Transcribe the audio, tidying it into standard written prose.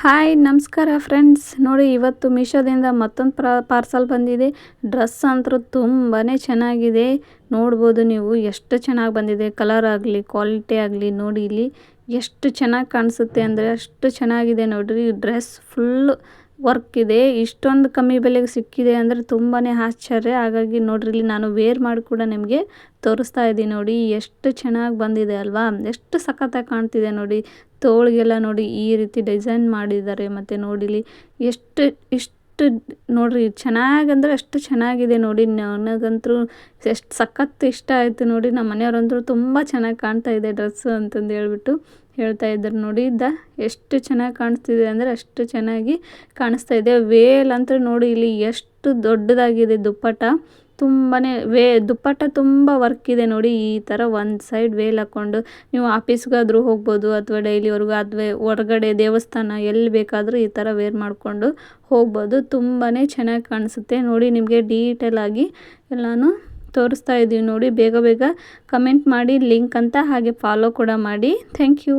Hi ನಮಸ್ಕಾರ friends. ನೋಡಿ ಇವತ್ತು ಮೀಶೋದಿಂದ ಮತ್ತೊಂದು ಪಾರ್ಸಲ್ ಬಂದಿದೆ. ಡ್ರೆಸ್ ಅಂತೂ ತುಂಬಾ ಚೆನ್ನಾಗಿದೆ. ನೋಡ್ಬೋದು ನೀವು ಎಷ್ಟು ಚೆನ್ನಾಗಿ ಬಂದಿದೆ. ಕಲರ್ ಆಗಲಿ ಕ್ವಾಲಿಟಿ ಆಗಲಿ ನೋಡಿ ಇಲ್ಲಿ ಎಷ್ಟು ಚೆನ್ನಾಗಿ ಕಾಣಿಸುತ್ತೆ ಅಂದರೆ ಅಷ್ಟು ಚೆನ್ನಾಗಿದೆ. ನೋಡ್ರಿ ಡ್ರೆಸ್ ಫುಲ್ ವರ್ಕ್ ಇದೆ. ಇಷ್ಟೊಂದು ಕಮ್ಮಿ ಬೆಲೆಗೆ ಸಿಕ್ಕಿದೆ ಅಂದರೆ ತುಂಬಾ ಆಶ್ಚರ್ಯ. ಹಾಗಾಗಿ ನೋಡ್ರಿ ಇಲ್ಲಿ ನಾನು ವೇರ್ ಮಾಡಿ ಕೂಡ ನಿಮಗೆ ತೋರಿಸ್ತಾ ಇದ್ದೀನಿ. ನೋಡಿ ಎಷ್ಟು ಚೆನ್ನಾಗಿ ಬಂದಿದೆ ಅಲ್ವಾ, ಎಷ್ಟು ಸಖತ್ತಾಗಿ ಕಾಣ್ತಿದೆ ನೋಡಿ. ತೋಳಿಗೆಲ್ಲ ನೋಡಿ ಈ ರೀತಿ ಡಿಸೈನ್ ಮಾಡಿದ್ದಾರೆ. ಮತ್ತು ನೋಡಿಲಿ ಇಷ್ಟು ನೋಡ್ರಿ ಚೆನ್ನಾಗಂದ್ರೆ ಅಷ್ಟು ಚೆನ್ನಾಗಿದೆ ನೋಡಿ. ನನಗಂತೂ ಎಷ್ಟು ಸಖತ್ ಇಷ್ಟ ಆಯಿತು ನೋಡಿ. ನಮ್ಮ ಮನೆಯವ್ರಂತೂ ತುಂಬ ಚೆನ್ನಾಗಿ ಕಾಣ್ತಾ ಇದೆ ಡ್ರೆಸ್ಸು ಅಂತಂದು ಹೇಳ್ಬಿಟ್ಟು ಹೇಳ್ತಾ ಇದ್ದಾರೆ. ನೋಡಿ ಎಷ್ಟು ಚೆನ್ನಾಗಿ ಕಾಣಿಸ್ತಿದೆ ಅಂದರೆ ಅಷ್ಟು ಚೆನ್ನಾಗಿ ಕಾಣಿಸ್ತಾ ಇದೆ. ವೇಲ್ ಅಂತ ನೋಡಿ ಇಲ್ಲಿ ಎಷ್ಟು ದೊಡ್ಡದಾಗಿದೆ ದುಪ್ಪಟ್ಟ. ತುಂಬಾ ದುಪ್ಪಟ್ಟ ತುಂಬ ವರ್ಕ್ ಇದೆ ನೋಡಿ. ಈ ಥರ ಒಂದು ಸೈಡ್ ವೇಲ್ ಹಾಕ್ಕೊಂಡು ನೀವು ಆಫೀಸ್ಗಾದರೂ ಹೋಗ್ಬೋದು, ಅಥವಾ ಡೈಲಿವರೆಗೂ ಅಥವಾ ಹೊರಗಡೆ ದೇವಸ್ಥಾನ ಎಲ್ಲಿ ಬೇಕಾದರೂ ಈ ಥರ ವೇರ್ ಮಾಡಿಕೊಂಡು ಹೋಗ್ಬೋದು. ತುಂಬಾ ಚೆನ್ನಾಗಿ ಕಾಣಿಸುತ್ತೆ ನೋಡಿ. ನಿಮಗೆ ಡೀಟೇಲ್ ಆಗಿ ಎಲ್ಲನೂ ತೋರಿಸ್ತಾ ಇದ್ದೀವಿ ನೋಡಿ. ಬೇಗ ಬೇಗ ಕಮೆಂಟ್ ಮಾಡಿ ಲಿಂಕ್ ಅಂತ, ಹಾಗೆ ಫಾಲೋ ಕೂಡ ಮಾಡಿ. Thank you.